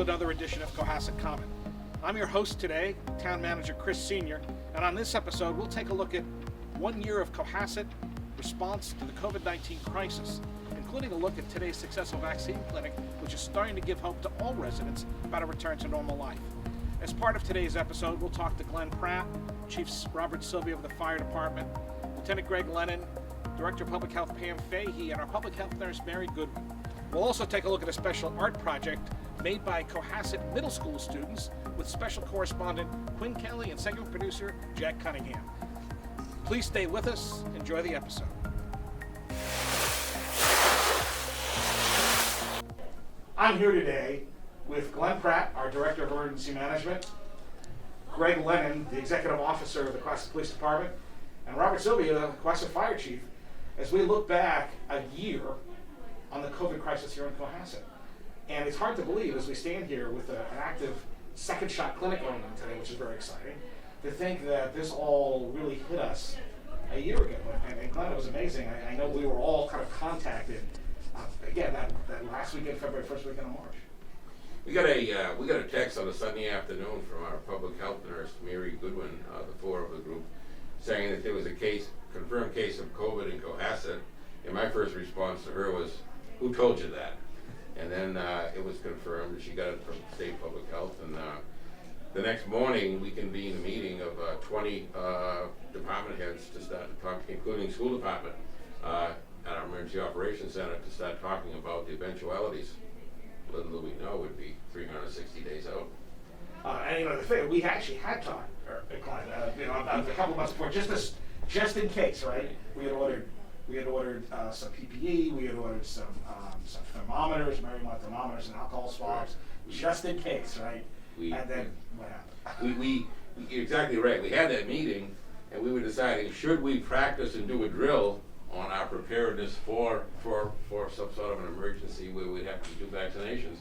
another edition of Cohasset Commons. I'm your host today, Town Manager Chris Sr., and on this episode we'll take a look at 1 year of Cohasset response to the COVID-19 crisis, including a look at today's successful vaccine clinic, which is starting to give hope to all residents about a return to normal life. As part of today's episode, we'll talk to Glenn Pratt, Chief Robert Sylvia of the Fire Department, Lieutenant Greg Lennon, Director of Public Health Pam Fahey, and our public health nurse Mary Goodwin. We'll also take a look at a special art project made by Cohasset Middle School students with special correspondent Quinn Kelly and segment producer Jack Cunningham. Please stay with us. Enjoy the episode. I'm here today with Glenn Pratt, our Director of Emergency Management, Greg Lennon, the Executive Officer of the Cohasset Police Department, and Robert Sylvia, the Cohasset Fire Chief, as we look back a year on the COVID crisis here in Cohasset. And it's hard to believe as we stand here with an active second shot clinic going on today, which is very exciting, to think that this all really hit us a year ago. And Glenn, it was amazing. I know we were all kind of contacted, again, that last weekend, February, first weekend of March. We got a text on a Sunday afternoon from our public health nurse, Mary Goodwin, the four of the group, saying that there was a confirmed case of COVID in Cohasset. And my first response to her was, "Who told you that?" And then it was confirmed, and she got it from state public health. And the next morning, we convened a meeting of 20 department heads to start to talk, including school department, at our emergency operations center, to start talking about the eventualities. Little do we know it would be 360 days out. And the thing, we actually had talked, Glenn, about a couple months before, just in case, right? We had ordered some PPE. We had ordered some thermometers. Mary wanted thermometers and alcohol swabs, just in case, right? And then what happened? You're exactly right. We had that meeting, and we were deciding, should we practice and do a drill on our preparedness for some sort of an emergency where we'd have to do vaccinations.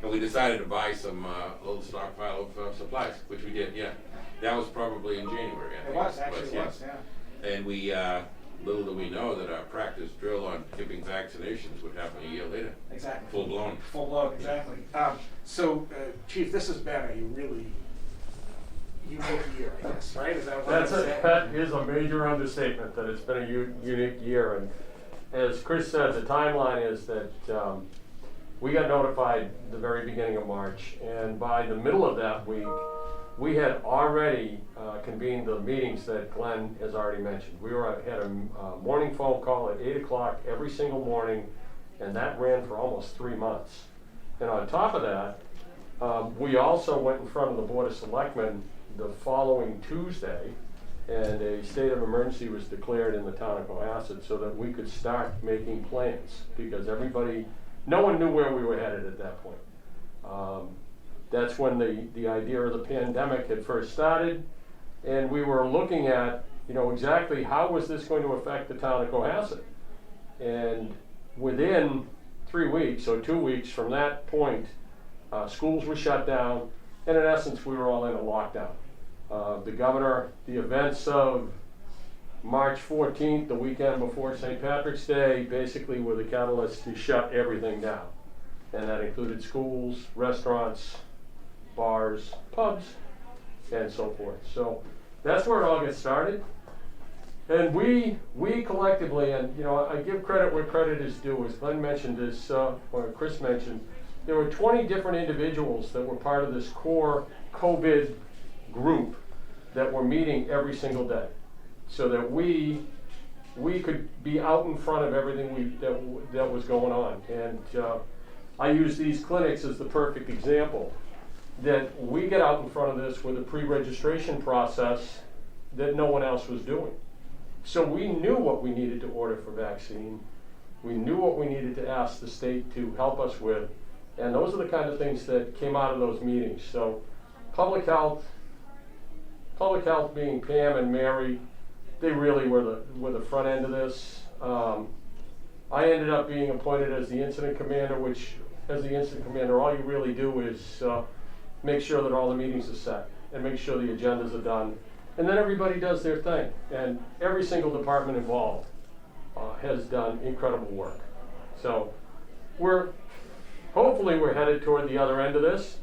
And we decided to buy some little stockpile of supplies, which we did, yeah. That was probably in January, I think. It was, yeah. And we, little do we know that our practice drill on giving vaccinations would happen a year later. Exactly. Full blown. Full blown, exactly. So, Chief, this has been a really unique year, I guess, right? Is that what that is a major understatement, that it's been a unique year. And as Chris said, the timeline is that we got notified the very beginning of March, and by the middle of that week, we had already convened the meetings that Glenn has already mentioned. We had a morning phone call at 8 o'clock every single morning, and that ran for almost 3 months. And on top of that, we also went in front of the Board of Selectmen the following Tuesday, and a state of emergency was declared in the town of Cohasset so that we could start making plans, because no one knew where we were headed at that point. That's when the idea of the pandemic had first started, and we were looking at, exactly how was this going to affect the town of Cohasset. And within 3 weeks, so 2 weeks from that point, schools were shut down, and in essence, we were all in a lockdown. The events of March 14th, the weekend before St. Patrick's Day, basically were the catalyst to shut everything down. And that included schools, restaurants, bars, pubs, and so forth. So that's where it all gets started. And we collectively, and I give credit where credit is due, as Glenn mentioned, or Chris mentioned, there were 20 different individuals that were part of this core COVID group that were meeting every single day, so that we could be out in front of everything that was going on. And I use these clinics as the perfect example, that we get out in front of this with a pre-registration process that no one else was doing. So we knew what we needed to order for vaccine. We knew what we needed to ask the state to help us with. And those are the kind of things that came out of those meetings. So public health being Pam and Mary, they really were the front end of this. I ended up being appointed as the incident commander, which, as the incident commander, all you really do is make sure that all the meetings are set and make sure the agendas are done. And then everybody does their thing. And every single department involved has done incredible work. So we're hopefully we're headed toward the other end of this.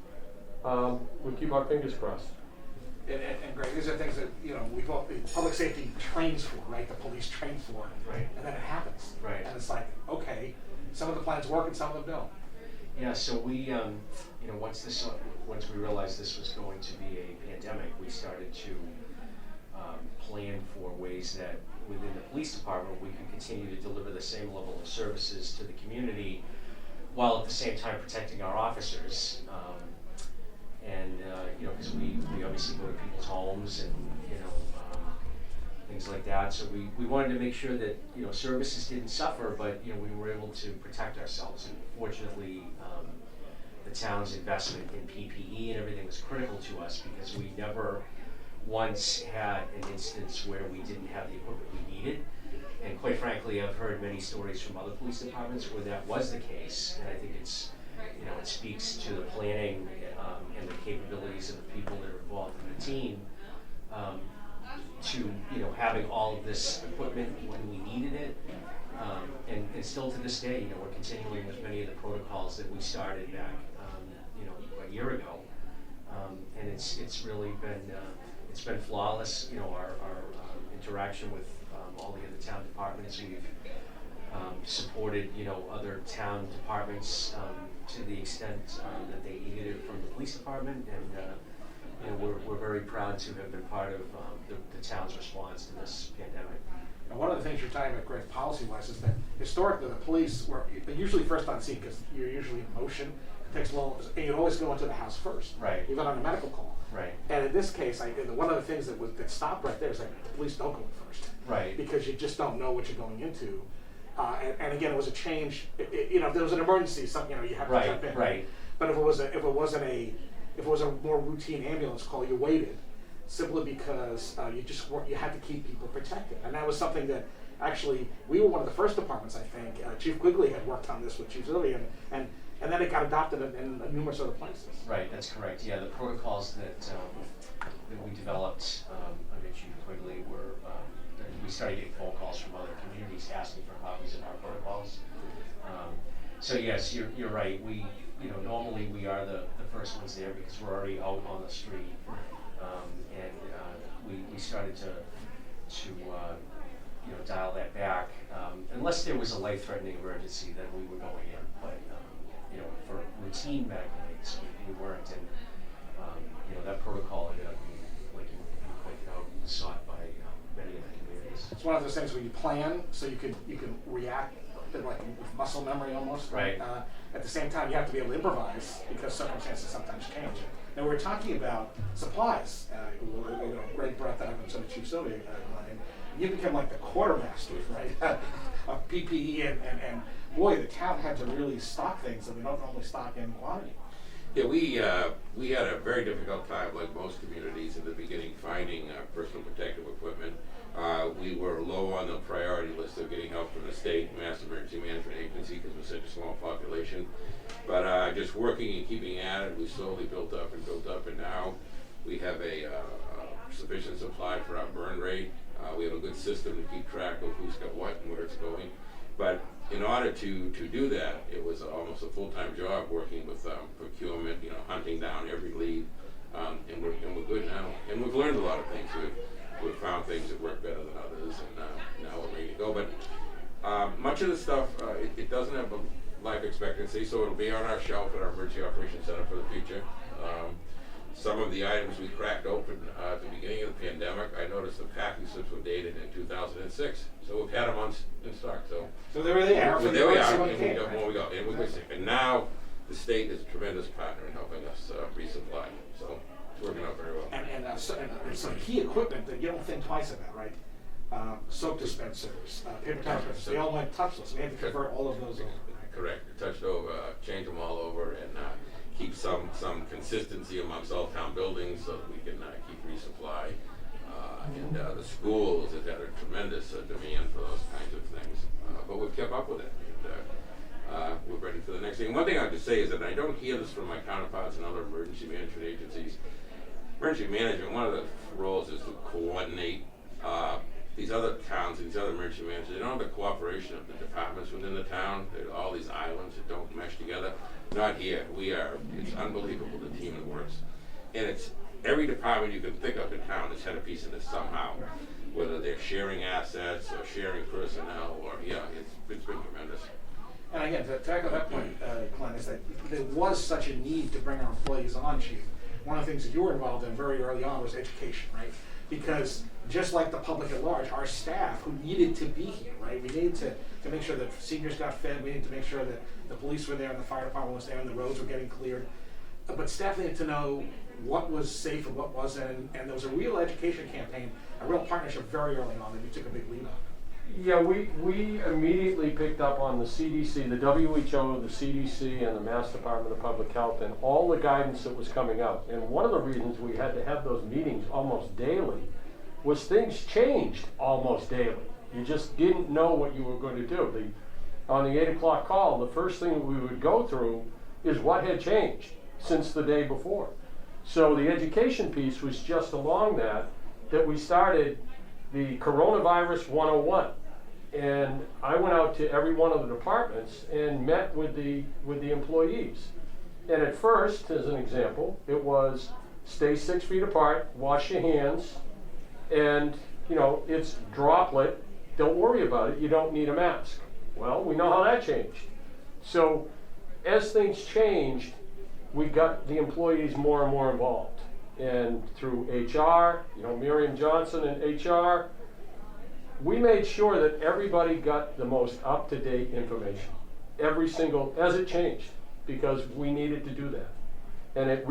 We keep our fingers crossed. And Greg, these are things that, public safety trains for, right? The police train for, Right. and then it happens. Right. And it's like, okay, some of the plans work and some of them don't. Yeah, so we, once we realized this was going to be a pandemic, we started to plan for ways that within the police department we could continue to deliver the same level of services to the community while at the same time protecting our officers. Because we obviously go to people's homes and, things like that. So we wanted to make sure that, services didn't suffer, but, we were able to protect ourselves. And fortunately, the town's investment in PPE and everything was critical to us because we never once had an instance where we didn't have the equipment we needed. And quite frankly, I've heard many stories from other police departments where that was the case. And I think it's, it speaks to the planning and the capabilities of the people that are involved in the team to, having all of this equipment when we needed it. And still to this day, we're continuing with many of the protocols that we started back, a year ago. And it's really been flawless, our interaction with all the other town departments. We've supported, other town departments to the extent that they needed it from the police department, and we're very proud to have been part of the town's response to this pandemic. And one of the things you're talking about, Greg, policy-wise, is that historically the police were usually first on scene because you're usually in motion. It takes a little, and you always go into the house first. Right. Even on a medical call. Right. And in this case, one of the things that stopped right there is that the police don't go in first. Right. Because you just don't know what you're going into. And again, it was a change. If there was an emergency, you have to jump in. Right. But if it was a more routine ambulance call, you waited, simply because you had to keep people protected. And that was something that actually we were one of the first departments. I think Chief Quigley had worked on this with Chief Zilli, and then it got adopted in numerous other places. Right. That's correct. Yeah, the protocols that we developed under Chief Quigley were. We started getting phone calls from other communities asking for copies of our protocols. So yes, you're right. We, normally we are the first ones there because we're already out on the street, and we started to dial that back. Unless there was a life-threatening emergency, then we were going in. But for routine medical needs, we weren't. And that protocol ended up being, like you pointed out, sought by many of the communities. It's one of those things where you plan so you can react a bit like with muscle memory almost. Right. At the same time, you have to be able to improvise because circumstances sometimes change. Now we're talking about supplies. Greg brought that up in some of Chief Sylvia line. You became like the quartermaster, right? Of PPE and boy, the town had to really stock things that we don't normally stock in quantity. Yeah, we had a very difficult time, like most communities in the beginning, finding personal protective equipment. We were low on the priority list of getting help from the state Mass Emergency Management Agency because we're such a small population. But just working and keeping at it, we slowly built up, and now we have a sufficient supply for our burn rate. We have a good system to keep track of who's got what and where it's going. But in order to do that, it was almost a full-time job working with procurement, hunting down every lead, and we're good now. And we've learned a lot of things. We've found things that work better than others, and now we're ready to go. But much of the stuff, it doesn't have a life expectancy, so it'll be on our shelf at our Emergency Operations Center for the future. Some of the items we cracked open at the beginning of the pandemic, I noticed the packing slips were dated in 2006. So we've had them in stock. So there they are. So there we are, and we got more we got. And now the state is a tremendous partner in helping us resupply. So it's working out very well. And some key equipment that you don't think twice about, right? Soap dispensers, paper towel dispensers, they all went touchless. We had to convert all of those over. Correct. Touched over, change them all over, and keep some consistency amongst all town buildings so that we can keep resupply. And the schools have had a tremendous demand for those kinds of things. But we've kept up with it. And, we're ready for the next thing. One thing I have to say is that I don't hear this from my counterparts in other emergency management agencies. Emergency management, one of the roles is to coordinate these other towns, these other emergency managers, they don't have the cooperation of the departments within the town. There are all these islands that don't mesh together. Not here. It's unbelievable, the team that works. And it's every department you can think of in town has had a piece of this somehow, whether they're sharing assets or sharing personnel or, it's been tremendous. And again, to echo that point, Glenn, is that there was such a need to bring our employees on, Chief. One of the things that you were involved in very early on was education, right? Because just like the public at large, our staff who needed to be here, right? We needed to make sure that seniors got fed, we needed to make sure that the police were there and the fire department was there and the roads were getting cleared. But staff needed to know what was safe and what wasn't, and there was a real education campaign, a real partnership very early on that we took a big lead on. Yeah, we immediately picked up on the CDC, the WHO, the CDC, and the Mass Department of Public Health, and all the guidance that was coming out. And one of the reasons we had to have those meetings almost daily was things changed almost daily. You just didn't know what you were going to do. On the 8 o'clock call, the first thing we would go through is what had changed since the day before. So the education piece was just along that we started the Coronavirus 101. And I went out to every one of the departments and met with the employees. And at first, as an example, it was stay 6 feet apart, wash your hands, and it's droplet, don't worry about it, you don't need a mask. Well, we know how that changed. So as things changed, we got the employees more and more involved. And through HR, Miriam Johnson in HR, we made sure that everybody got the most up-to-date information, as it changed, because we needed to do that. And it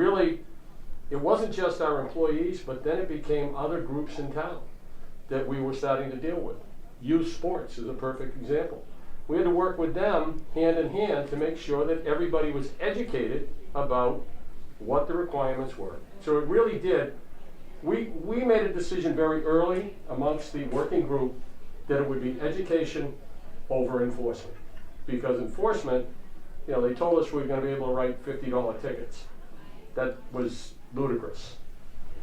wasn't just our employees, but then it became other groups in town that we were starting to deal with. Youth sports is a perfect example. We had to work with them hand in hand to make sure that everybody was educated about what the requirements were. So it really did. We made a decision very early amongst the working group that it would be education over enforcement. Because enforcement, they told us we were going to be able to write $50 tickets. That was ludicrous.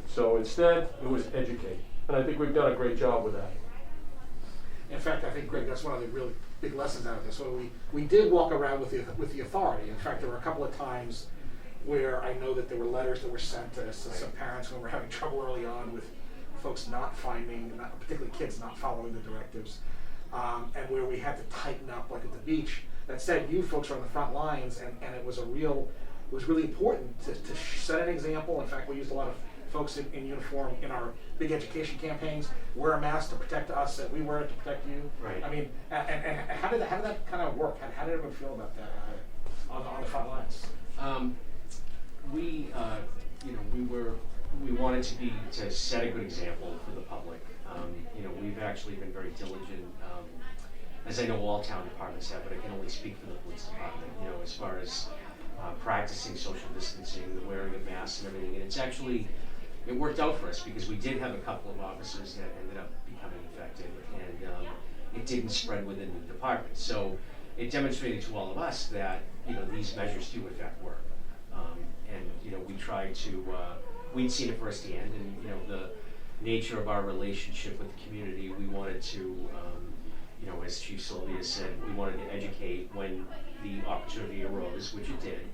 So instead, it was educate. And I think we've done a great job with that. In fact, I think, Greg, that's one of the really big lessons out of this. So we did walk around with the authority. In fact, there were a couple of times where I know that there were letters that were sent to some parents when we were having trouble early on with folks particularly kids not following the directives, and where we had to tighten up, like at the beach. That said, you folks are on the front lines, and it was really important to set an example. In fact, we used a lot of folks in uniform in our big education campaigns, wear a mask to protect us, and we wear it to protect you. Right. I mean, and how did that kind of work? How did everyone feel about that on the front lines? We wanted to set a good example for the public. We've actually been very diligent, as I know all town departments have, but I can only speak for the police department, as far as practicing social distancing, the wearing of masks and everything. And it worked out for us because we did have a couple of officers that ended up becoming infected, and it didn't spread within the department. So it demonstrated to all of us that, these measures do in fact work. We tried to, we'd seen it firsthand, and the nature of our relationship with the community, we wanted to, as Chief Sylvia said, we wanted to educate when the opportunity arose, which it did.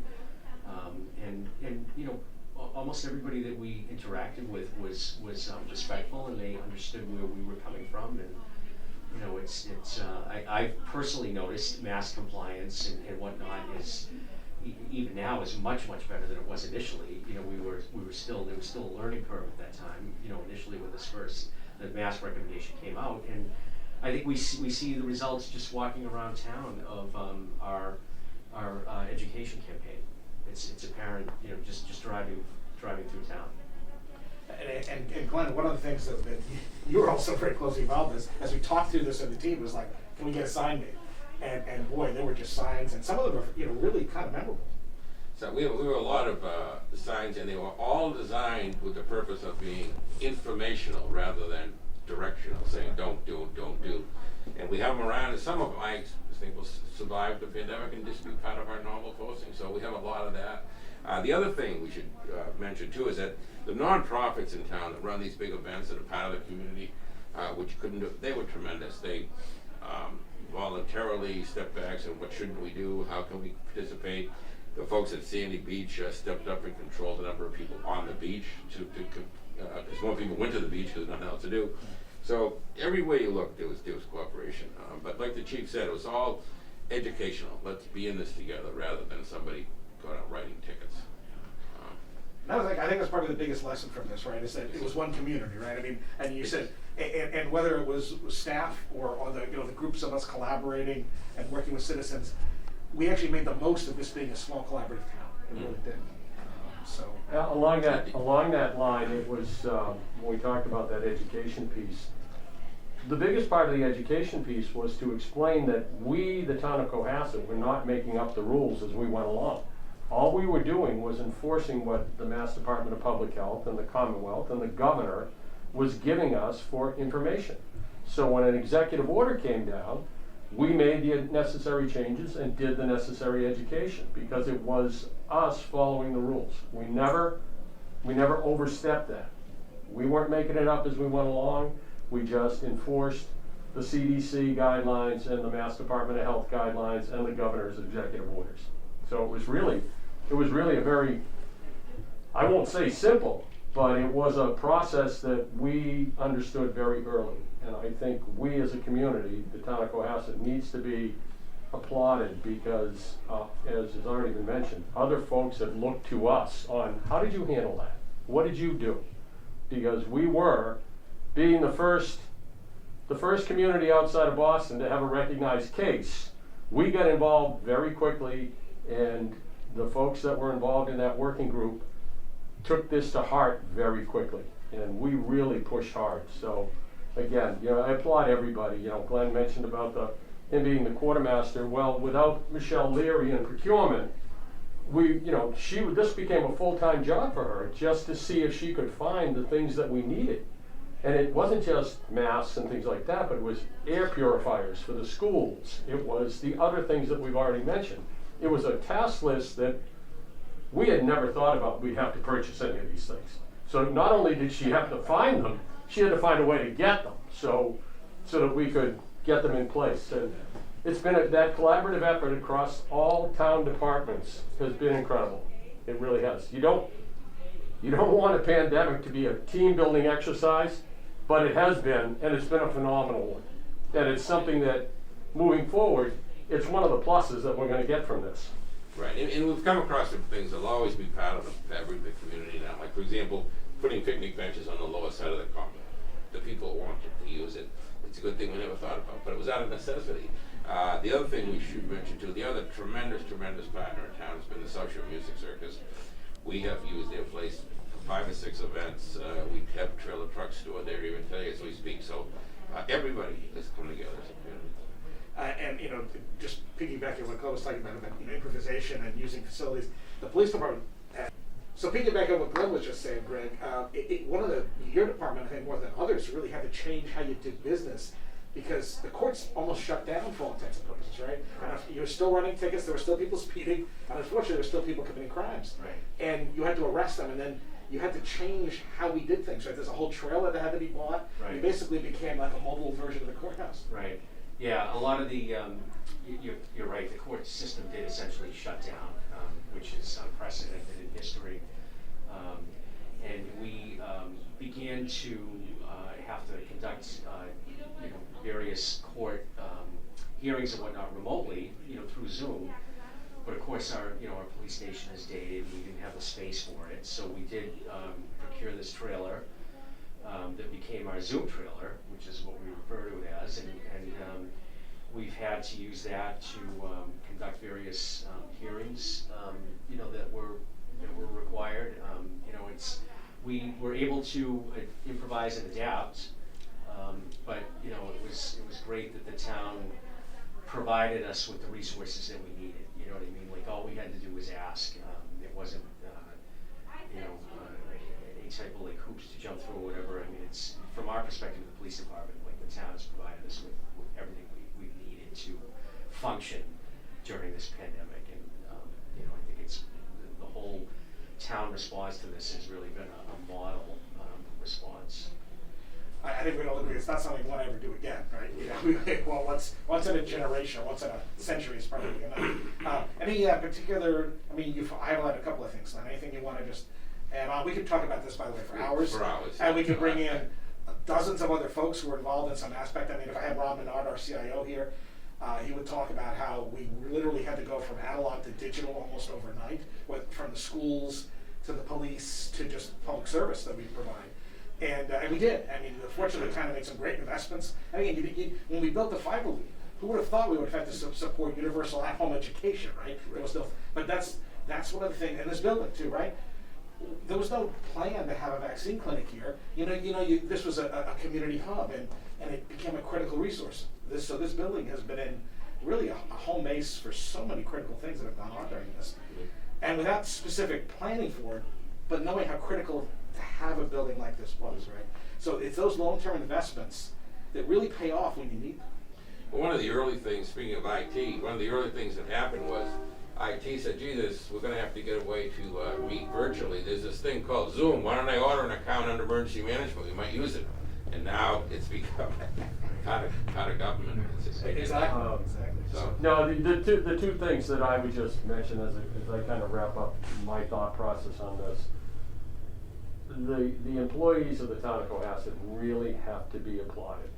Almost everybody that we interacted with was respectful, and they understood where we were coming from. And I personally noticed mask compliance and whatnot is even now is much better than it was initially. There was still a learning curve at that time. Initially when the mask recommendation came out, and I think we see the results just walking around town of our education campaign. It's apparent, just driving through town. And Glenn, one of the things that you were also very closely involved in, as we talked through this as a team, was like, can we get a sign made? And boy, there were just signs, and some of them were really kind of memorable. So we were a lot of signs, and they were all designed with the purpose of being informational rather than directional, saying don't do. And we have them around, and some of them I think will survive the pandemic and just be part of our normal posting. So we have a lot of that. The other thing we should mention too is that the nonprofits in town that run these big events that are part of the community, which couldn't do. They were tremendous. They voluntarily stepped back, said, what shouldn't we do? How can we participate? The folks at Sandy Beach stepped up and controlled the number of people on the beach because more people went to the beach because there's nothing else to do. So every way you looked, there was cooperation. But like the chief said, it was all educational. Let's be in this together rather than somebody going out writing tickets. I think that's probably the biggest lesson from this, right? Is that it was one community, right? I mean, and you said, and whether it was staff or the the groups of us collaborating and working with citizens, we actually made the most of this being a small collaborative town. It really did. Along that line, it was when we talked about that education piece. The biggest part of the education piece was to explain that we, the town of Cohasset, were not making up the rules as we went along. All we were doing was enforcing what the Mass Department of Public Health and the Commonwealth and the governor was giving us for information. So when an executive order came down, we made the necessary changes and did the necessary education because it was us following the rules. We never overstepped that. We weren't making it up as we went along. We just enforced the CDC guidelines and the Mass Department of Health guidelines and the governor's executive orders. So it was really a very, I won't say simple, but it was a process that we understood very early. And I think we as a community, the town of Cohasset, needs to be applauded because, as has already been mentioned, other folks have looked to us on how did you handle that? What did you do? Because we were, being the first community outside of Boston to have a recognized case, we got involved very quickly, and the folks that were involved in that working group took this to heart very quickly, and we really pushed hard. So again, I applaud everybody. Glenn mentioned about him being the quartermaster. Well, without Michelle Leary in procurement, this became a full-time job for her just to see if she could find the things that we needed. And it wasn't just masks and things like that, but it was air purifiers for the schools. It was the other things that we've already mentioned. It was a task list that we had never thought about we'd have to purchase any of these things. So not only did she have to find them, she had to find a way to get them so that we could get them in place. And it's been that collaborative effort across all town departments has been incredible. It really has. You don't want a pandemic to be a team building exercise, but it has been, and it's been a phenomenal one. And it's something that, moving forward, it's one of the pluses that we're going to get from this. Right, and we've come across some things that'll always be part of the fabric of the community now. Like, for example, putting picnic benches on the lower side of the common. The people wanted to use it. It's a good thing we never thought about, but it was out of necessity. The other thing we should mention too, the other tremendous partner in town has been the South Shore Music Circus. We have used their place for 5 or 6 events. We have trailer trucks stored there even today as we speak. So everybody has come together as a community. And just piggybacking on what Cole was talking about improvisation and using facilities, the police department. So piggybacking on what Glenn was just saying, Greg, your department, I think more than others, really had to change how you did business because the courts almost shut down for all intents and purposes, right? And you were still running tickets, there were still people speeding, and unfortunately there were still people committing crimes. Right. And you had to arrest them, and then you had to change how we did things, right? There's a whole trailer that had to be bought. Right. It basically became like a mobile version of the courthouse. Right. Yeah, a lot of the, you're right, the court system did essentially shut down, which is unprecedented in history. And we began to have to conduct, various court hearings and whatnot remotely, through Zoom. But of course, our police station is dated. We didn't have the space for it, so we did procure this trailer that became our Zoom trailer, which is what we refer to it as, and we've had to use that to conduct various hearings, that were required. We were able to improvise and adapt, but it was great that the town provided us with the resources that we needed. You know what I mean? Like, all we had to do was ask. It wasn't any type of hoops to jump through or whatever. I mean, it's from our perspective, the police department, the town has provided us with everything we needed to function during this pandemic, and I think it's the whole town response to this has really been a model response. I think think we'd all agree it's not something we want to ever do again, right? Well, once in a generation, once in a century is probably enough. Any particular, I mean, you've highlighted a couple of things, then. Anything you want to just add on? We could talk about this, by the way, for hours. For hours. And we could bring in dozens of other folks who are involved in some aspect. I mean, if I had Rob Menard, our CIO here, he would talk about how we literally had to go from analog to digital almost overnight, from the schools to the police to just public service that we provide. And we did. I mean, fortunately, we kind of made some great investments. I mean, when we built the fiber loop, who would have thought we would have had to support universal at-home education, right? There was no, but that's one of the things, and this building too, right? There was no plan to have a vaccine clinic here. This was a community hub, and it became a critical resource. So this building has been in really a home base for so many critical things that have gone on during this. And without specific planning for it, but knowing how critical to have a building like this was, right? So it's those long-term investments that really pay off when you need them. Well, one of the early things, speaking of IT, one of the early things that happened was IT said, gee, we're going to have to get a way to meet virtually. There's this thing called Zoom. Why don't I order an account under emergency management? We might use it. And now it's become kind of government. Exactly. So. No, the two things that I would just mention as I kind of wrap up my thought process on this. The employees of the town of Cohasset really have to be applauded.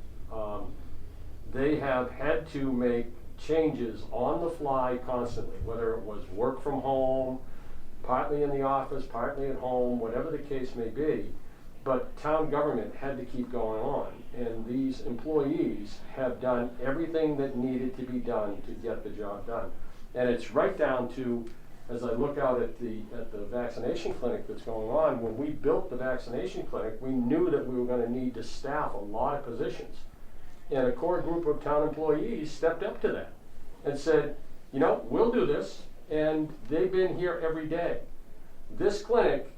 They have had to make changes on the fly constantly, whether it was work from home, partly in the office, partly at home, whatever the case may be. But town government had to keep going on, and these employees have done everything that needed to be done to get the job done. And it's right down to, as I look out at the vaccination clinic that's going on, when we built the vaccination clinic, we knew that we were going to need to staff a lot of positions. And a core group of town employees stepped up to that and said, we'll do this, and they've been here every day. This clinic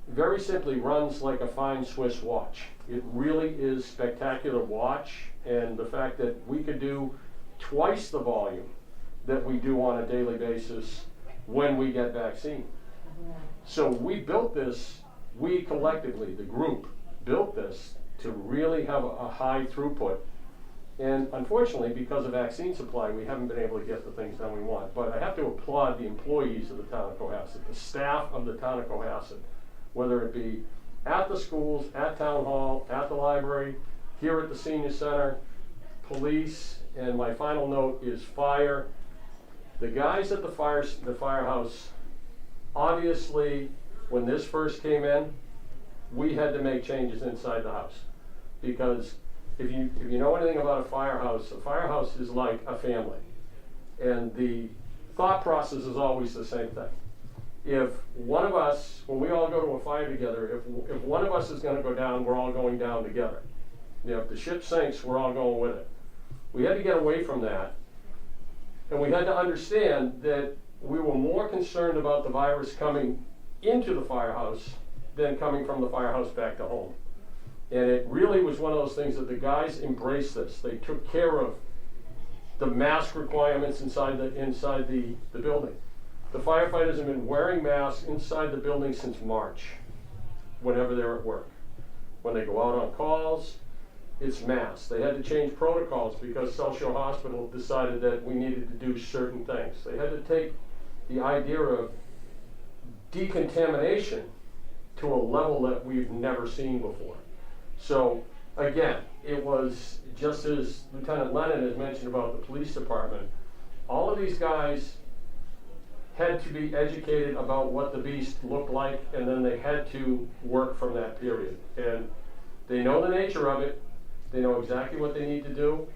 very simply runs like a fine Swiss watch. It really is spectacular watch, and the fact that we could do twice the volume that we do on a daily basis when we get vaccine. So we built this, we collectively, the group, built this to really have a high throughput. And unfortunately, because of vaccine supply, we haven't been able to get the things done we want. But I have to applaud the employees of the town of Cohasset, the staff of the town of Cohasset, whether it be at the schools, at town hall, at the library, here at the senior center, police, and my final note is fire. The guys at the firehouse, obviously, when this first came in, we had to make changes inside the house. Because if you know anything about a firehouse is like a family. And the thought process is always the same thing. If one of us, when we all go to a fire together, if one of us is going to go down, we're all going down together. If the ship sinks, we're all going with it. We had to get away from that. And we had to understand that we were more concerned about the virus coming into the firehouse than coming from the firehouse back to home. And it really was one of those things that the guys embraced this. They took care of the mask requirements inside the building. The firefighters have been wearing masks inside the building since March, whenever they're at work. When they go out on calls, it's masks. They had to change protocols because South Shore Hospital decided that we needed to do certain things. They had to take the idea of decontamination to a level that we've never seen before. So again, it was just as Lieutenant Lennon has mentioned about the police department, all of these guys had to be educated about what the beast looked like, and then they had to work from that period. And they know the nature of it, they know exactly what they need to do,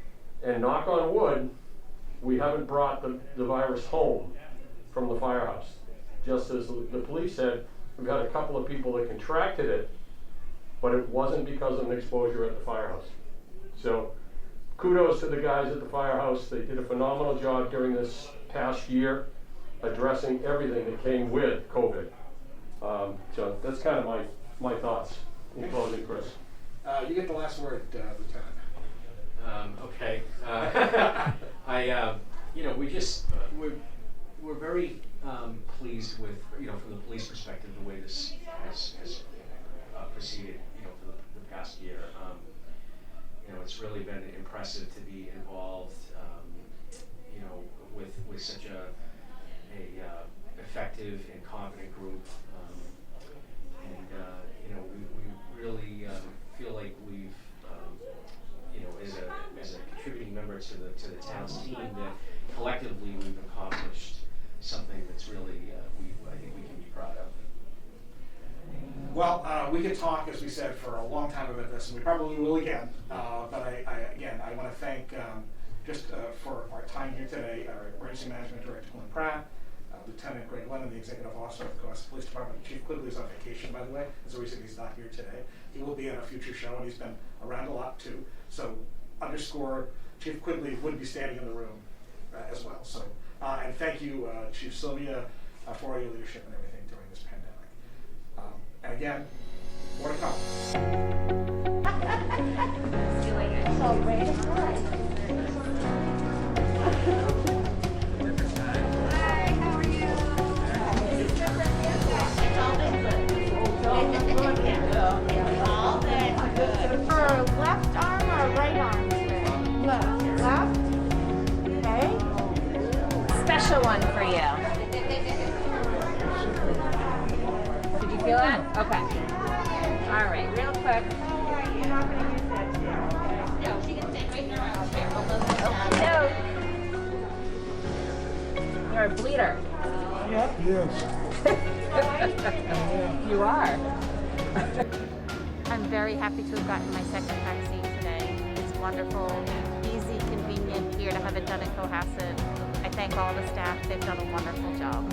and knock on wood, we haven't brought the virus home from the firehouse. Just as the police said, we've had a couple of people that contracted it, but it wasn't because of an exposure at the firehouse. So kudos to the guys at the firehouse. They did a phenomenal job during this past year addressing everything that came with COVID. So that's kind of my thoughts in closing, Chris. You get the last word, Lieutenant. Okay. We're very pleased with, from the police perspective, the way this has proceeded, for the past year. We could talk, as we said, for a long time about this, and we probably will again. But I want to thank for our time here today, our Emergency Management Director, Quinn Pratt, Lieutenant Greg Lennon, the Executive Officer of the Cohasset Police Department. Chief Quigley is on vacation, by the way, and so he's not here today. He will be in a future show, and he's been around a lot too. So underscore Chief Quigley would be standing in the room as well. So and thank you, Chief Sylvia, for all your leadership and everything during this pandemic. And again, more to come. So great. For left arm or right arm? Left. Okay. Special one for you. Did you feel it? Okay. All right, real quick. You're not going to use that chair. No, she can stay right there. You're a bleeder. Yes. You are. I'm very happy to have gotten my second vaccine today. It's wonderful, easy, convenient here to have it done in Cohasset. I thank all the staff. They've done a wonderful job.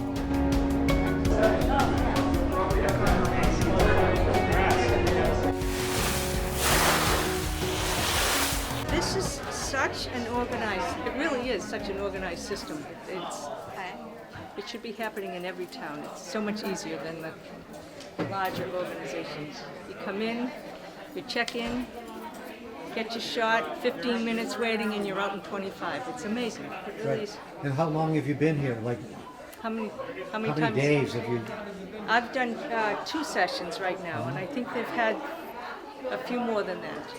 This is such an organized, it really is such an organized system. It should be happening in every town. It's so much easier than the larger organizations. You come in, you check in, get your shot, 15 minutes waiting, and you're out in 25. It's amazing. It really is. And how long have you been here? Like, How many how many times? days have you? I've done 2 sessions right now, and I think they've had a few more than that.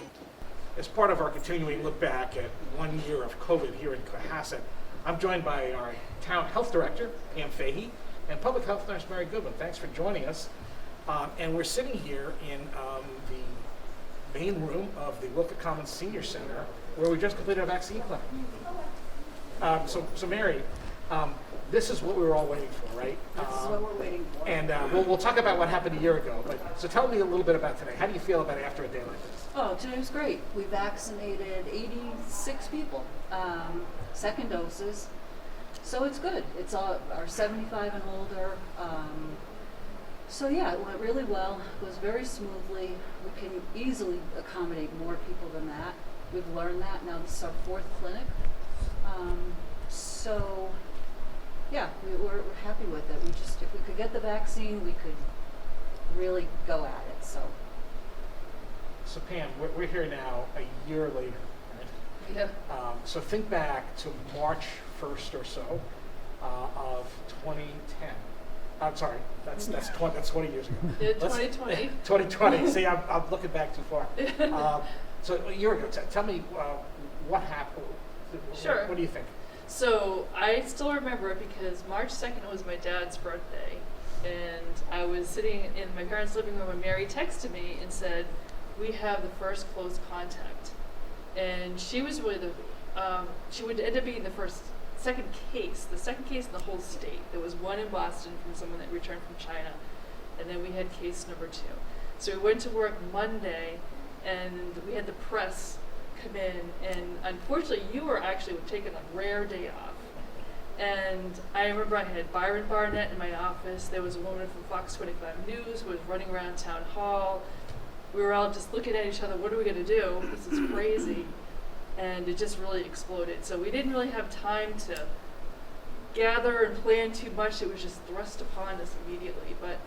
As part of our continuing look back at 1 year of COVID here in Cohasset, I'm joined by our Town Health Director, Pam Fahey, and Public Health Nurse Mary Goodwin. Thanks for joining us. And we're sitting here in the main room of the Willcutt Commons Senior Center, where we just completed a vaccine clinic. So Mary, this is what we were all waiting for, right? This is what we're waiting for. And we'll talk about what happened a year ago. But so tell me a little bit about today. How do you feel about it after a day like this? Oh, today was great. We vaccinated 86 people, second doses. So it's good. It's all our 75 and older. So yeah, it went really well. It goes very smoothly. We can easily accommodate more people than that. We've learned that. Now this is our 4th clinic. So yeah, we're happy with it. If we could get the vaccine, we could really go at it. So Pam, we're here now a year later. Right? Yeah. So think back to March 1st or so of 2010. I'm sorry, that's 20 years ago. Yeah, 2020. 2020. See, I'm looking back too far. So a year ago, tell me what happened. Sure. What do you think? So I still remember it because March 2nd was my dad's birthday, and I was sitting in my parents' living room, and Mary texted me and said, "We have the first close contact," and she was really she would end up being the second case in the whole state. There was one in Boston from someone that returned from China, and then we had case number 2. So we went to work Monday, and we had the press come in, and unfortunately you were actually taking a rare day off. And I remember I had Byron Barnett in my office. There was a woman from Fox 25 News who was running around town hall. We were all just looking at each other, what are we going to do? This is crazy. And it just really exploded. So we didn't really have time to gather and plan too much. It was just thrust upon us immediately. But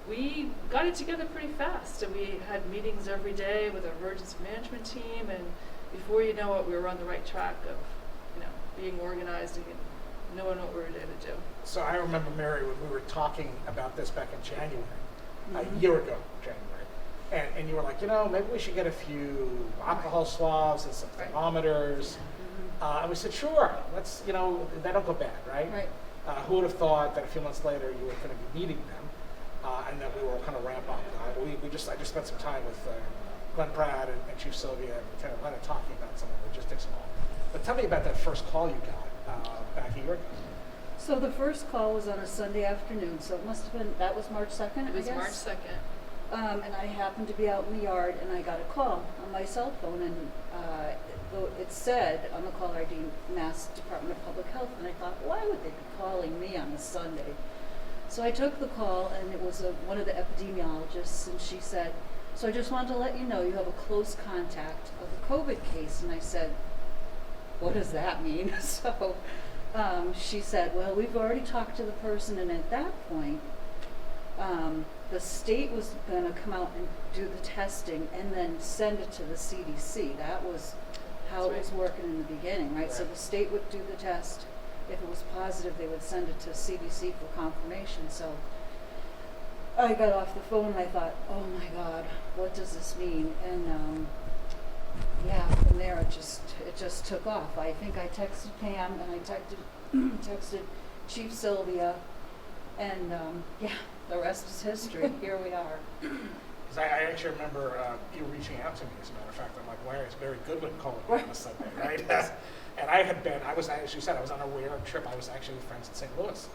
we got it together pretty fast. And we had meetings every day with our emergency management team. And before you know it, we were on the right track of, being organized and knowing what we were going to do. So I remember, Mary, when we were talking about this back in January, a year ago, January, and you were like, maybe we should get a few alcohol swabs and some thermometers. And we said, sure, let's, that'll go bad, right? Right. Who would have thought that a few months later you were going to be meeting them, and that we were kind of ramp up. I just spent some time with Glenn Pratt and Chief Sylvia and Lieutenant Leonard talking about some of the logistics and all. But tell me about that first call you got back a year ago. So the first call was on a Sunday afternoon, so it must have been, that was March 2nd, It was I guess? March 2nd. And I happened to be out in the yard, and I got a call on my cell phone, and it said on the caller ID, Mass Department of Public Health, and I thought, why would they be calling me on a Sunday? So I took the call, and it was one of the epidemiologists, and she said, so I just wanted to let you know you have a close contact of a COVID case. And I said, what does that mean? So she said, well, we've already talked to the person, and at that point, the state was going to come out and do the testing and then send it to the CDC. That was how it was working in the beginning, right? So the state would do the test. If it was positive, they would send it to CDC for confirmation. So I got off the phone and I thought, oh my God, what does this mean? And yeah, from there it just took off. I think I texted Pam and I texted Chief Sylvia, and yeah, the rest is history. Here we are. Because I actually remember you reaching out to me, as a matter of fact. I'm like, why is Barry Goodwin calling me on a Sunday, right? And I was, as you said, I was on a weird trip. I was actually with friends in St. Louis.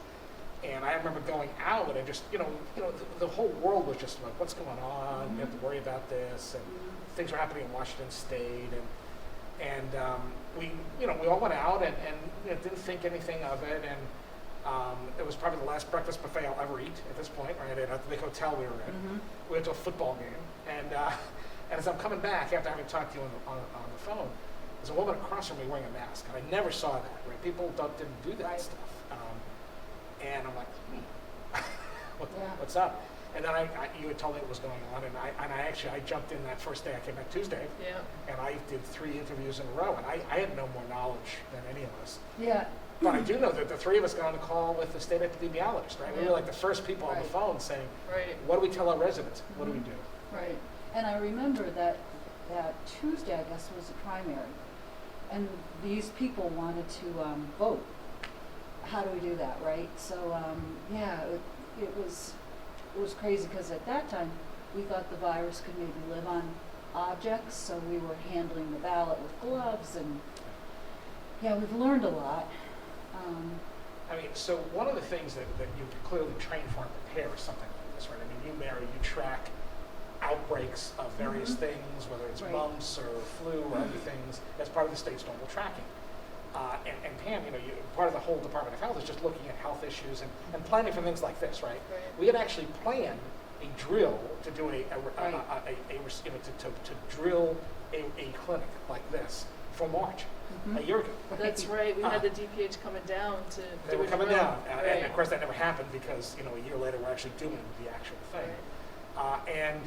And I remember going out and just, the whole world was just like, what's going on? You have to worry about this. And things were happening in Washington State. And we all went out and didn't think anything of it. And it was probably the last breakfast buffet I'll ever eat at this point, right? At the big hotel we were in. We went to a football game. And as I'm coming back, after having talked to you on the phone, there's a woman across from me wearing a mask. And I never saw that, right? People didn't do that stuff. And I'm like, what's up? And then you had told me what was going on, and I jumped in that first day. I came back Tuesday, and I did 3 interviews in a row, and I had no more knowledge than any of us. Yeah. But I do know that the 3 of us got on the call with the state epidemiologist, right? We were like the first people on the phone saying, what do we tell our residents? What do we do? Right. And I remember that Tuesday, I guess, was a primary, and these people wanted to vote. How do we do that, right? So yeah, it was crazy, because at that time we thought the virus could maybe live on objects, so we were handling the ballot with gloves, and yeah, we've learned a lot. I mean, so one of the things that you clearly train for and prepare is something like this, right? I mean, you track outbreaks of various things, whether it's mumps or flu or other things, as part of the state's normal tracking. And Pam, part of the whole Department of Health is just looking at health issues and planning for things like this, right? We had actually planned a drill to do to drill a clinic like this for March a year ago. That's right. We had the DPH coming down to They were coming down, and of course that never happened because a year later we're actually doing the actual thing. And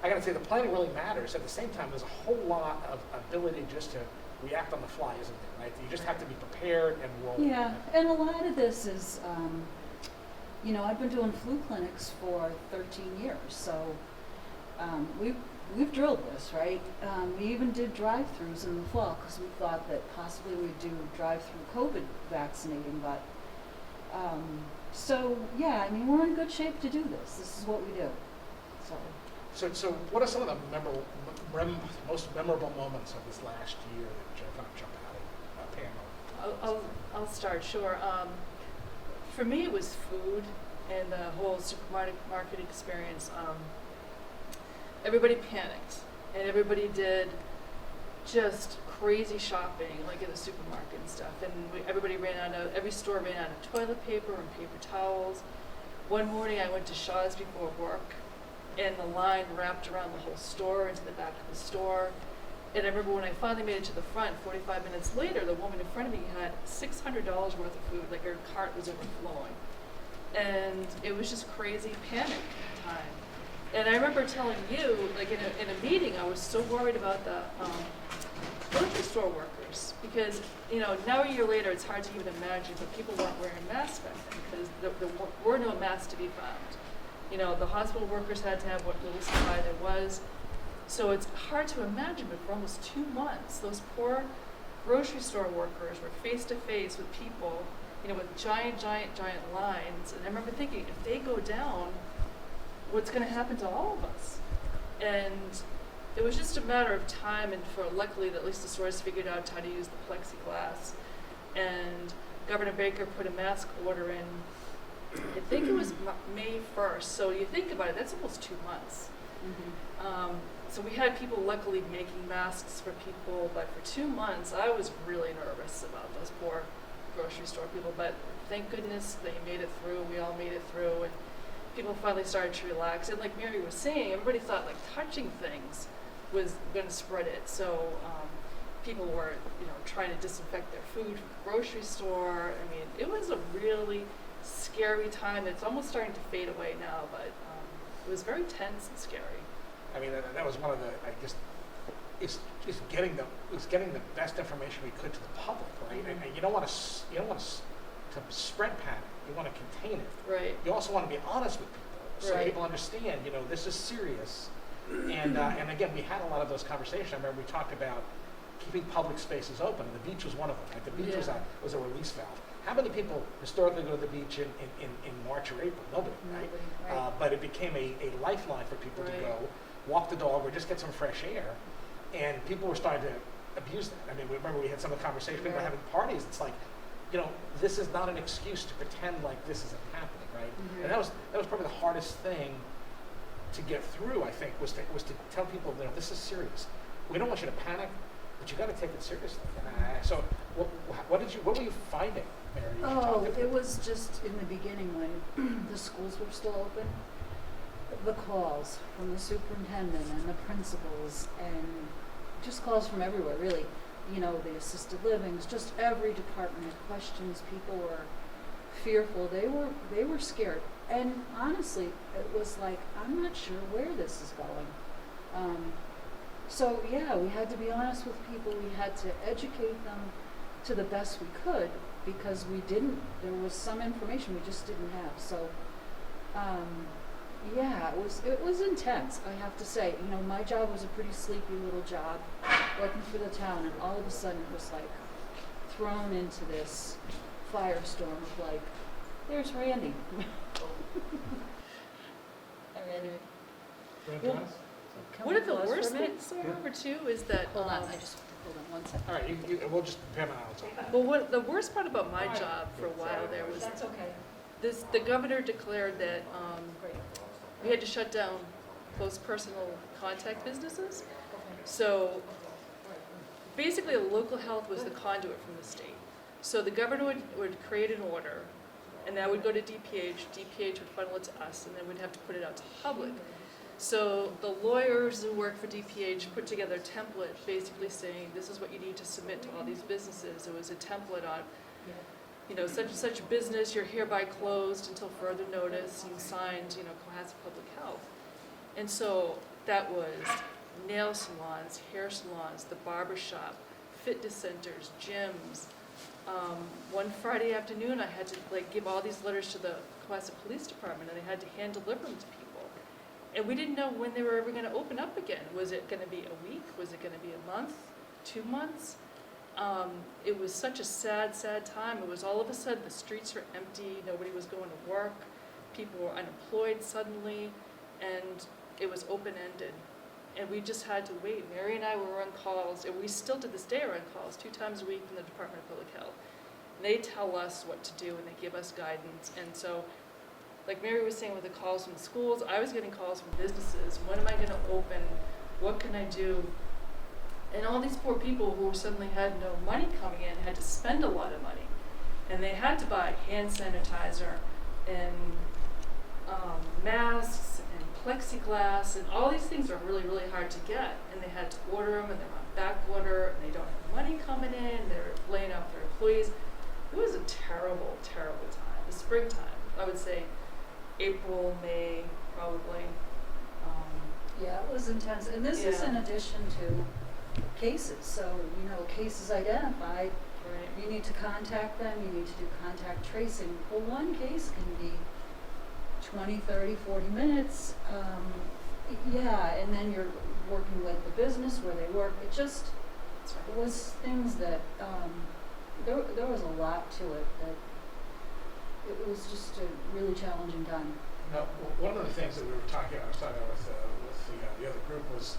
I got to say, the planning really matters. At the same time, there's a whole lot of ability just to react on the fly, isn't there? Right? You just have to be prepared and roll. Yeah, and a lot of this is, I've been doing flu clinics for 13 years, so we've drilled this, right? We even did drive-throughs in the fall because we thought that possibly we'd do drive-through COVID vaccinating, but so yeah, I mean, we're in good shape to do this. This is what we do. So what are some of the most memorable moments of this last year that kind of jump out at Pam? I'll start, sure. For me, it was food and the whole supermarket experience. Everybody panicked, and everybody did just crazy shopping, like in the supermarket and stuff. And every store ran out of toilet paper and paper towels. One morning, I went to Shaw's before work, and the line wrapped around the whole store into the back of the store. And I remember when I finally made it to the front, 45 minutes later, the woman in front of me had $600 worth of food, like her cart was overflowing. And it was just crazy panic time. And I remember telling you, like in a meeting, I was so worried about the grocery store workers, because now a year later, it's hard to even imagine, but people weren't wearing masks back then because there were no masks to be found. The hospital workers had to have what little supply there was. So it's hard to imagine, but for almost 2 months, those poor grocery store workers were face to face with people, with giant lines. And I remember thinking, if they go down, what's going to happen to all of us? And it was just a matter of time, and luckily, at least the stores figured out how to use the plexiglass. And Governor Baker put a mask order in, I think it was May 1st. So you think about it, that's almost 2 months. So we had people luckily making masks for people, but for 2 months I was really nervous about those poor grocery store people. But thank goodness they made it through. We all made it through, and people finally started to relax. And like Mary was saying, everybody thought like touching things was going to spread it. So people were, trying to disinfect their food from the grocery store. I mean, it was a really scary time. It's almost starting to fade away now, but it was very tense and scary. I mean, that was one of the, I guess, it's just getting the best information we could to the public, right? And you don't want to spread panic. You want to contain it. Right. You also want to be honest with people, so Right. people understand. This is serious. And again, we had a lot of those conversations. I remember we talked about keeping public spaces open, and the beach was one of them. Like the beach was a release valve. How many people historically go to the beach in March or April? Nobody, right? But it became a lifeline for people to go walk the dog or just get some fresh air, and people were starting to abuse that. I mean, remember we had some of the conversations, people were having parties. It's like, this is not an excuse to pretend like this isn't happening, right? And that was probably the hardest thing to get through, I think, was to tell people, this is serious. We don't want you to panic, but you got to take it seriously. So, what were you finding, Mary? Oh, it was just in the beginning when the schools were still open. The calls from the superintendent and the principals, and just calls from everywhere, really. The assisted livings, just every department had questions. People were fearful. They were scared. And honestly, it was like, I'm not sure where this is going. So yeah, we had to be honest with people. We had to educate them to the best we could, because there was some information we just didn't have. So yeah, it was intense, I have to say. My job was a pretty sleepy little job, working for the town, and all of a sudden it was like thrown into this firestorm of like, there's Randy. One of the worst things I remember too is that. Hold on one second. All right, we'll just Pam and I will talk. Well, the worst part about my job for a while there was the governor declared that we had to shut down close personal contact businesses. So basically, local health was the conduit from the state. So the governor would create an order, and that would go to DPH. DPH would funnel it to us, and then we'd have to put it out to the public. So the lawyers who work for DPH put together a template basically saying, this is what you need to submit to all these businesses. It was a template on, such and such business, you're hereby closed until further notice. You signed, Cohasset Public Health. And so that was nail salons, hair salons, the barber shop, fitness centers, gyms. One Friday afternoon, I had to give all these letters to the Cohasset Police Department, and I had to hand deliver them to people. And we didn't know when they were ever going to open up again. Was it going to be a week? Was it going to be a month? 2 months? It was such a sad, sad time. It was all of a sudden the streets were empty. Nobody was going to work. People were unemployed suddenly, and it was open-ended. And we just had to wait. Mary and I were on calls, and we still to this day are on calls 2 times a week from the Department of Public Health. And they tell us what to do, and they give us guidance. And so, like Mary was saying with the calls from the schools, I was getting calls from businesses. When am I going to open? What can I do? And all these poor people who suddenly had no money coming in had to spend a lot of money. And they had to buy hand sanitizer and masks and plexiglass, and all these things are really, really hard to get. And they had to order them, and they're on back order, and they don't have money coming in. They're laying off their employees. It was a terrible, terrible time. The springtime, I would say April, May, probably. Yeah, it was intense. And this is in addition to cases. So, cases identified, you need to contact them, you need to do contact tracing. Well, one case can be 20, 30, 40 minutes. And then you're working with the business where they work. It was things that, there was a lot to it. That it was just a really challenging time. Now, one of the things that we were talking about, I was talking about with the other group, was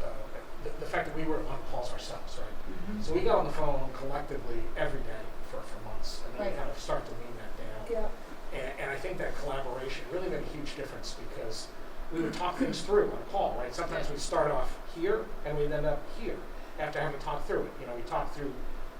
the fact that we were on calls ourselves, right? Mm-hmm. So we got on the phone collectively every day for months, and we kind of start to wean that down. Yeah. And I think that collaboration really made a huge difference, because we would talk things through on a call, right? Sometimes we'd start off here and we'd end up here after having talked through it. You know, we talked through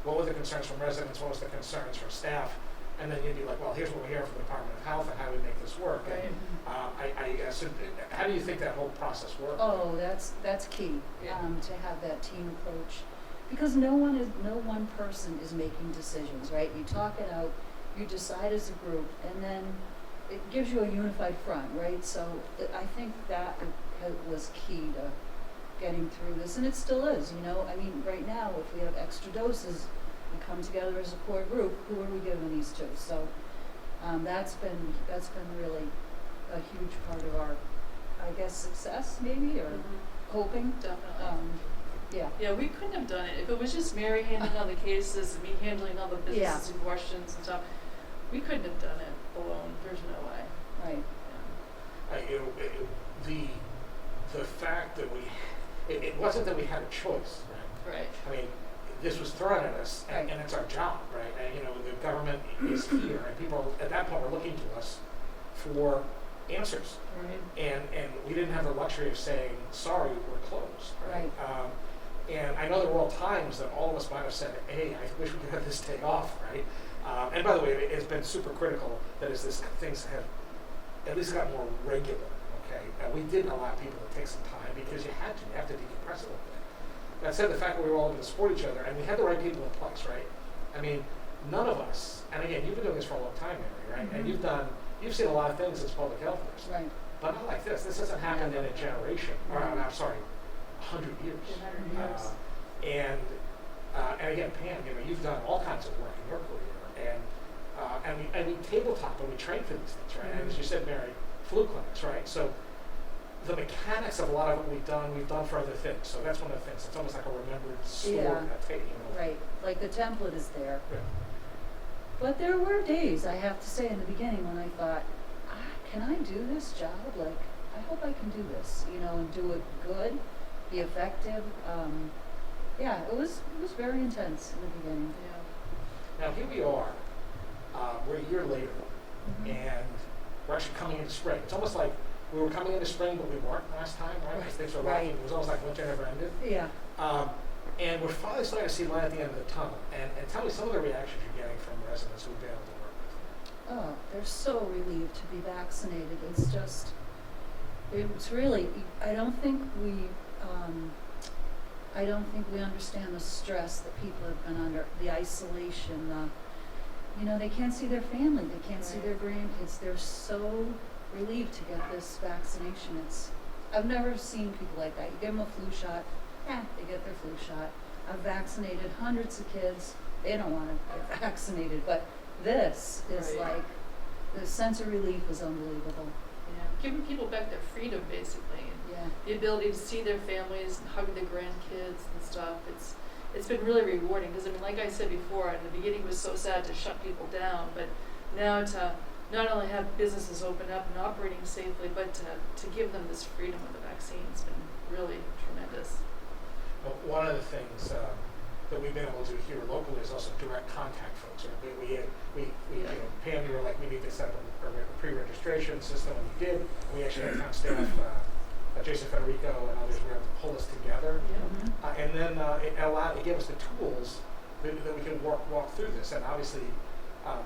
what were the concerns from residents, what was the concerns from staff, and then you'd be like, well, here's what we're hearing from the Department of Health and how do we make this work. Right. And so how do you think that whole process worked? Oh, that's key, Yeah. to have that team approach. Because no one person is making decisions, right? You talk it out, you decide as a group, and then it gives you a unified front, right? So I think that was key to getting through this, and it still is, you know? I mean, right now, if we have extra doses, we come together as a core group, who are we giving these to? So that's been really a huge part of our, I guess, success maybe, or hoping. Definitely. Yeah. Yeah, we couldn't have done it. If it was just Mary handling all the cases and me handling all the business and questions and stuff, we couldn't have done it alone. There's no way. Right. The fact that it wasn't that we had a choice, right? Right. I mean, this was thrown at us, and it's our job, right? And, you know, the government is here, and people at that point were looking to us for answers. Right. And we didn't have the luxury of saying, sorry, we're closed, right? And I know there were all times that all of us might have said, hey, I wish we could have this day off, right? And by the way, it's been super critical that as things have at least got more regular, okay? We did allow people to take some time because you have to decompress a little bit. That said, the fact that we were all able to support each other and we had the right people in place, right? I mean, none of us, and again, you've been doing this for a long time, Mary, right? And you've seen a lot of things as public health nurse. Right. But not like this. This hasn't happened in a generation, or I'm sorry, 100 years. 100 years. And again, Pam, you know, you've done all kinds of work in your career, and we tabletop and we train for these things, right? And as you said, Mary, flu clinics, right? So the mechanics of a lot of what we've done for other things. So that's one of the things. It's almost like a remembered story. Yeah. You know. Right. Like the template is there. Yeah. But there were days, I have to say, in the beginning when I thought, can I do this job? Like, I hope I can do this, you know, and do it good, be effective. Yeah, it was very intense in the beginning. Yeah. Now here we are. We're a year later, and we're actually coming into spring. It's almost like we were coming into spring, but we weren't last time, right? Because things were lacking. It was almost like winter never ended. Yeah. And we're finally starting to see light at the end of the tunnel. And tell me some of the reactions you're getting from residents who've been able to work with. Oh, they're so relieved to be vaccinated. It's really, I don't think we understand the stress that people have been under, the isolation, you know, they can't see their family, they can't see their grandkids. They're so relieved to get this vaccination. I've never seen people like that. You give them a flu shot, they get their flu shot. I've vaccinated hundreds of kids. They don't want to get vaccinated, but this is like, the sense of relief is unbelievable. Yeah. Giving people back their freedom, basically. And the ability to see their families and hug their grandkids and stuff. It's been really rewarding because, I mean, like I said before, in the beginning it was so sad to shut people down, but now to not only have businesses open up and operating safely, but to give them this freedom with the vaccine has been really tremendous. Well, one of the things that we've been able to do here locally is also direct contact folks. We you know, Pam, you were like, we need to set up a pre-registration system, and we did. We actually had town staff, Jason Federico and others were able to pull us together. And then it gave us the tools that we can walk through this. And obviously,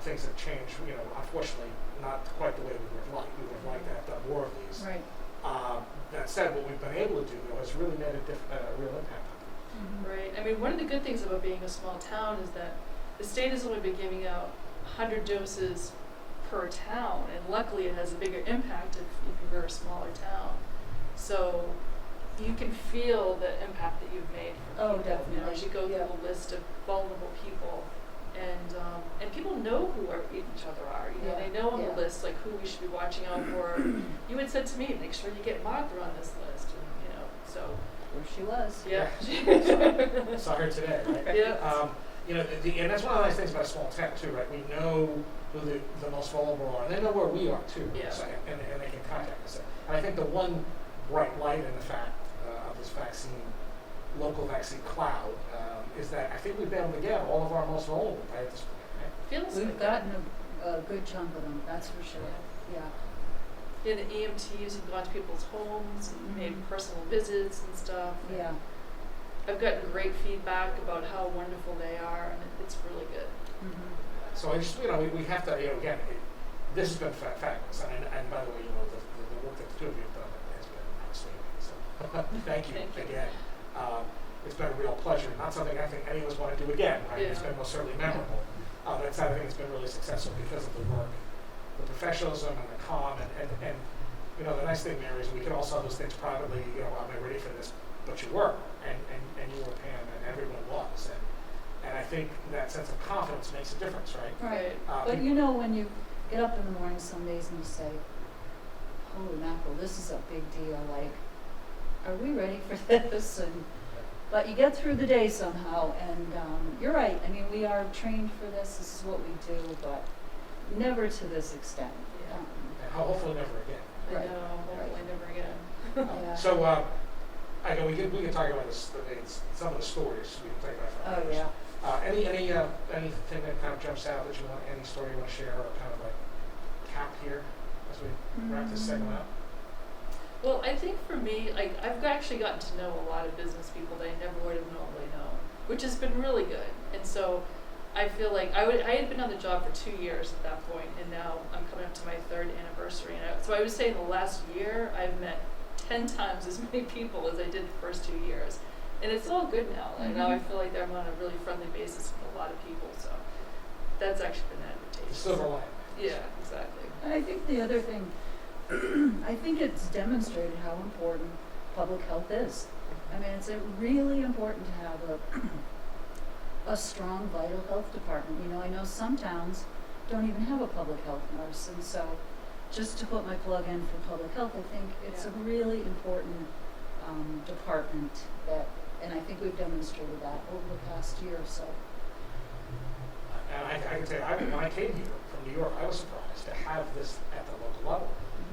things have changed, you know, unfortunately, not quite the way we would have liked. We would have liked to have done more of these. Right. That said, what we've been able to do, though, has really made a real impact on people. Right. I mean, one of the good things about being a small town is that the state has only been giving out 100 doses per town, and luckily it has a bigger impact if you're a smaller town. So you can feel the impact that you've made for people. Definitely. You know, as you go through the list of vulnerable people, and people know who each other are. You know, they know on the list like who we should be watching out for. You had said to me, make sure you get Martha on this list, and you know, so. There she was. Yeah. Saw her today, right? Yeah. You know, and that's one of the nice things about a small town too, right? We know who the most vulnerable are, and they know where we are too. Yeah. So, and they can contact us. And I think the one bright light in the fact of this local vaccine cloud, is that I think we've been able to get all of our most vulnerable right at this point, right? Feels We've like gotten a good chunk of them, that's for sure. Yeah. And the EMTs have gone to people's homes and made personal visits and stuff. Yeah. I've gotten great feedback about how wonderful they are, and it's really good. So I just, we have to, again, this has been fabulous. And by the way, the work that the two of you have done has been outstanding. So thank you again. It's been a real pleasure. Not something I think any of us want to do again, right? It's been most certainly memorable. But I think it's been really successful because of the work, the professionalism and the calm. And the nice thing, Mary, is we could all solve those things privately. Am I ready for this? But you were, and you were, Pam, and everyone was. And I think that sense of confidence makes a difference, right? Right. But when you get up in the morning some days and you say, holy mackerel, this is a big deal. Like, are we ready for this? But you get through the day somehow, and you're right. I mean, we are trained for this. This is what we do, but never to this extent. And hopefully never again. I know, hopefully never again. Yeah. So I know we can talk about this. Some of the stories we can talk about. For Oh, yeah. Anything that kind of jumps out that you want, any story you want to share, or kind of like cap here as we wrap this segment up? Well, I think for me, I've actually gotten to know a lot of business people that I never would have normally known, which has been really good. And so I feel like I had been on the job for 2 years at that point, and now I'm coming up to my 3rd anniversary. So I would say in the last year, I've met 10 times as many people as I did the first 2 years. And it's all good now. Like, now I feel like I'm on a really friendly basis with a lot of people. So that's actually been advantageous. Silver lining. Yeah, exactly. I think the other thing, I think it's demonstrated how important public health is. I mean, it's really important to have a strong vital health department. I know some towns don't even have a public health nurse, and so just to put my plug in for public health, I think it's a really important department and I think we've demonstrated that over the past year or so. And I can tell you, when I came here from New York, I was surprised to have this at the local level.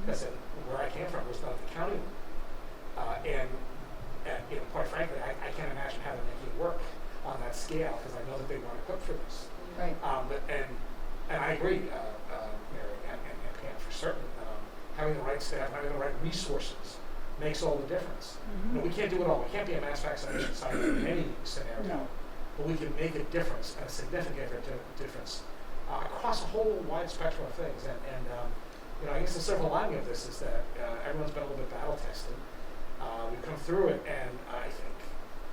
Because where I came from was not at the county level. And quite frankly, I can't imagine how they're making it work on that scale, because I know that they weren't equipped for this. Right. And I agree, Mary and Pam, for certain. Having the right staff, having the right resources makes all the difference. We can't do it all. We can't be a mass vaccination site in any scenario. No. But we can make a difference, and a significant difference, across a whole wide spectrum of things. And I guess the silver lining of this is that everyone's been a little bit battle tested. We've come through it, and I think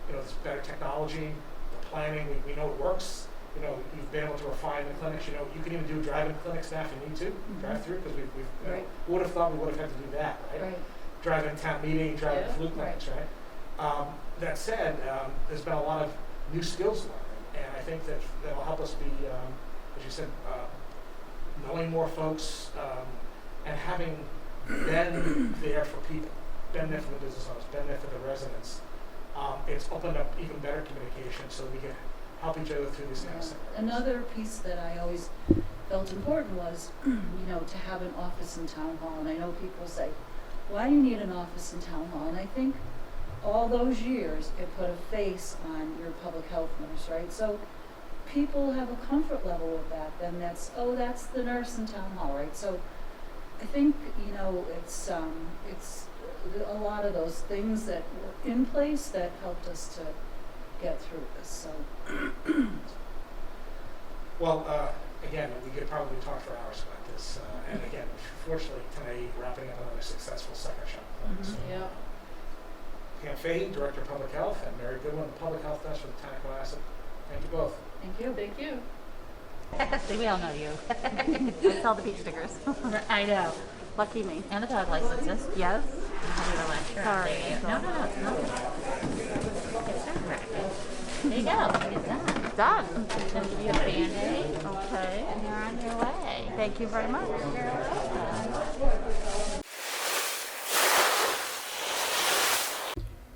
there's better technology, the planning. We know it works. We've been able to refine the clinics. You can even do drive-in clinics now if you need to, drive-through, because we've Right. who would have thought we would have had to do that, right? Right. Drive-in town meeting, drive-in flu clinics, right? That said, there's been a lot of new skills learned, and I think that'll help us be, as you said, knowing more folks, and having been there for people, been there for the business owners, been there for the residents. It's opened up even better communication so we can help each other through these kind of scenarios. Another piece that I always felt important was, to have an office in town hall. And I know people say, why do you need an office in town hall? And I think all those years, it put a face on your public health nurse, right? So people have a comfort level with that. Then that's the nurse in town hall, right? So I think, it's a lot of those things that were in place that helped us to get through this. So. Well, again, we could probably talk for hours about this. And again, fortunately, today, wrapping up another successful second shot. So, Yeah. Pam Fahey, Director of Public Health, and Mary Goodwin, the Public Health Nurse for the Town of Cohasset. Thank you both. Thank you. Thank you. See, we all know you. I saw the peach stickers. I know. Lucky me. And the dog licenses. Yes. Sorry. Sorry. No, it's not. It's not cracking. There you go. It's done. Done. Then you get a Band-Aid. Okay. And you're on your way. Thank you very much.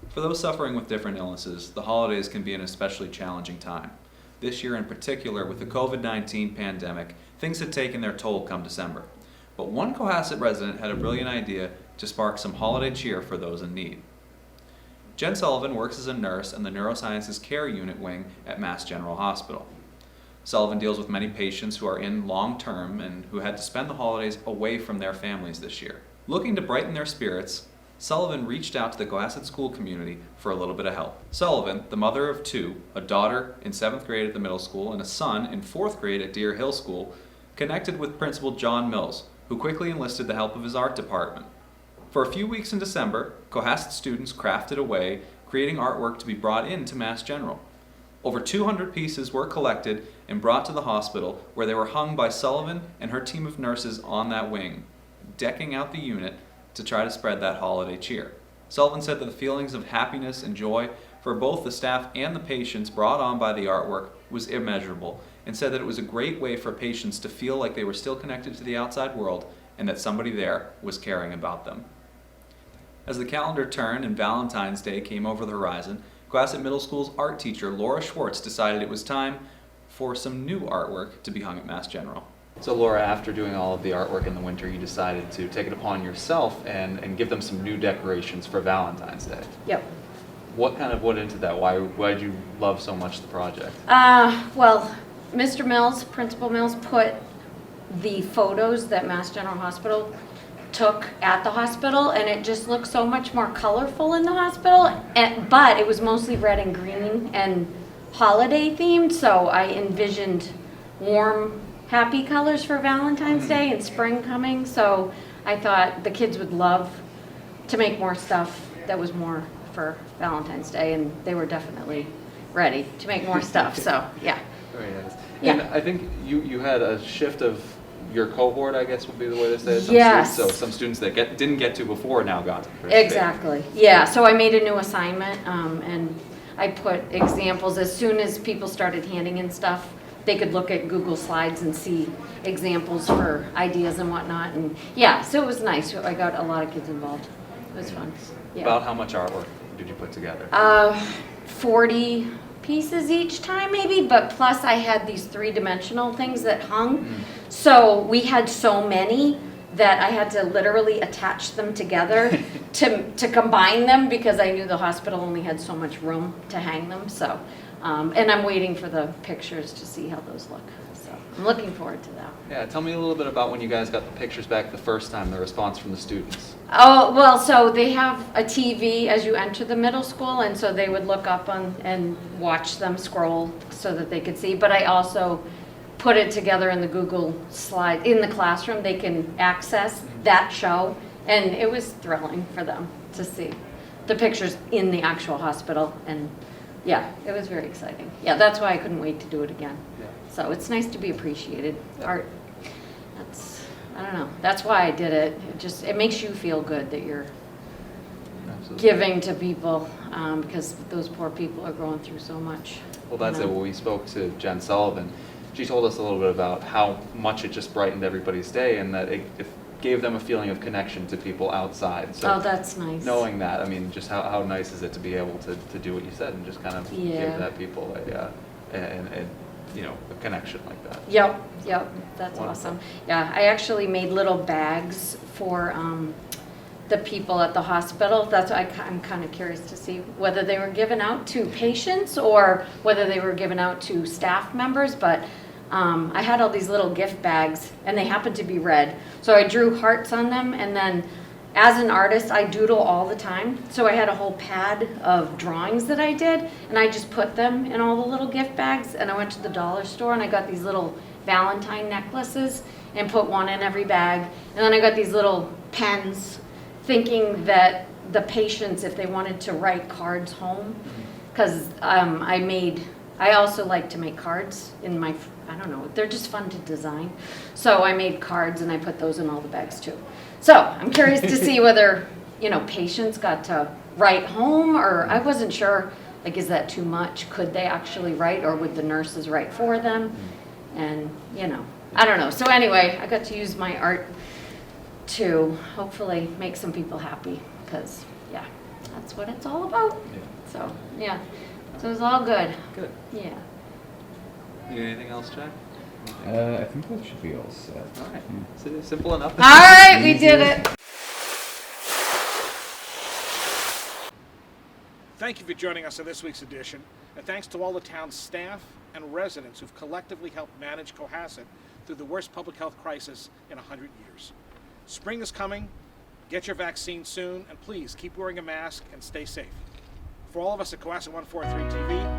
For those suffering with different illnesses, the holidays can be an especially challenging time. This year in particular, with the COVID-19 pandemic, things had taken their toll come December. But one Cohasset resident had a brilliant idea to spark some holiday cheer for those in need. Jen Sullivan works as a nurse in the Neurosciences Care Unit wing at Mass General Hospital. Sullivan deals with many patients who are in long-term and who had to spend the holidays away from their families this year. Looking to brighten their spirits, Sullivan reached out to the Cohasset school community for a little bit of help. Sullivan, the mother of two, a daughter in 7th grade at the middle school and a son in 4th grade at Deer Hill School, connected with Principal John Mills, who quickly enlisted the help of his art department. For a few weeks in December, Cohasset students crafted away, creating artwork to be brought in to Mass General. Over 200 pieces were collected and brought to the hospital, where they were hung by Sullivan and her team of nurses on that wing, decking out the unit to try to spread that holiday cheer. Sullivan said that the feelings of happiness and joy for both the staff and the patients brought on by the artwork was immeasurable, and said that it was a great way for patients to feel like they were still connected to the outside world and that somebody there was caring about them. As the calendar turned and Valentine's Day came over the horizon, Cohasset Middle School's art teacher Laura Schwartz decided it was time for some new artwork to be hung at Mass General. So Laura, after doing all of the artwork in the winter, you decided to take it upon yourself and give them some new decorations for Valentine's Day. Yep. What kind of went into that? Why did you love so much the project? Well, Mr. Mills, Principal Mills, put the photos that Mass General Hospital took at the hospital, and it just looked so much more colorful in the hospital, but it was mostly red and green and holiday themed, so I envisioned warm, happy colors for Valentine's Day and spring coming, so I thought the kids would love to make more stuff that was more for Valentine's Day, and they were definitely ready to make more stuff, so yeah. Very nice. Yeah. And I think you had a shift of your cohort, I guess would be the way to say it. Yes. So some students that didn't get to before now got to participate. Exactly. Yeah. So I made a new assignment, and I put examples. As soon as people started handing in stuff, they could look at Google Slides and see examples for ideas and whatnot. And yeah, so it was nice. I got a lot of kids involved. It was fun. Yeah. About how much artwork did you put together? 40 pieces each time maybe, but plus I had these 3-dimensional things that hung. So we had so many that I had to literally attach them together to combine them, because I knew the hospital only had so much room to hang them. So, and I'm waiting for the pictures to see how those look. So I'm looking forward to that. Yeah, tell me a little bit about when you guys got the pictures back the first time, the response from the students. Oh, well, so they have a TV as you enter the middle school, and so they would look up on and watch them scroll so that they could see. But I also put it together in the Google slide. In the classroom, they can access that show, and it was thrilling for them to see the pictures in the actual hospital. And yeah, it was very exciting. Yeah, that's why I couldn't wait to do it again. Yeah. So it's nice to be appreciated. Art, I don't know. That's why I did it. It makes you feel good that you're giving to people, because those poor people are going through so much. Well, that's it. When we spoke to Jen Sullivan, she told us a little bit about how much it just brightened everybody's day, and that it gave them a feeling of connection to people outside. So oh, that's nice. Knowing that, I mean, just how nice is it to be able to do what you said and just kind of give that people a connection like that. Yep, that's Wonderful. awesome. Yeah, I actually made little bags for the people at the hospital. That's why I'm kind of curious to see whether they were given out to patients or whether they were given out to staff members, but I had all these little gift bags, and they happened to be red. So I drew hearts on them, and then as an artist, I doodle all the time. So I had a whole pad of drawings that I did, and I just put them in all the little gift bags, and I went to the dollar store, and I got these little Valentine necklaces and put one in every bag. And then I got these little pens, thinking that the patients, if they wanted to write cards home, because I also like to make cards in my, I don't know, they're just fun to design. So I made cards, and I put those in all the bags too. So I'm curious to see whether, patients got to write home, or I wasn't sure, like, is that too much? Could they actually write, or would the nurses write for them? And, I don't know. So anyway, I got to use my art to hopefully make some people happy, because, yeah, that's what it's all about. Yeah. So, yeah. So it was all good. Good. Yeah. Need anything else, Jack? I think that should be all set. All right. Simple enough. All right, we did it. Thank you for joining us on this week's edition, and thanks to all the town's staff and residents who've collectively helped manage Cohasset through the worst public health crisis in 100 years. Spring is coming, Get your vaccine soon, and please keep wearing a mask and stay safe. For all of us at Cohasset 143 TV,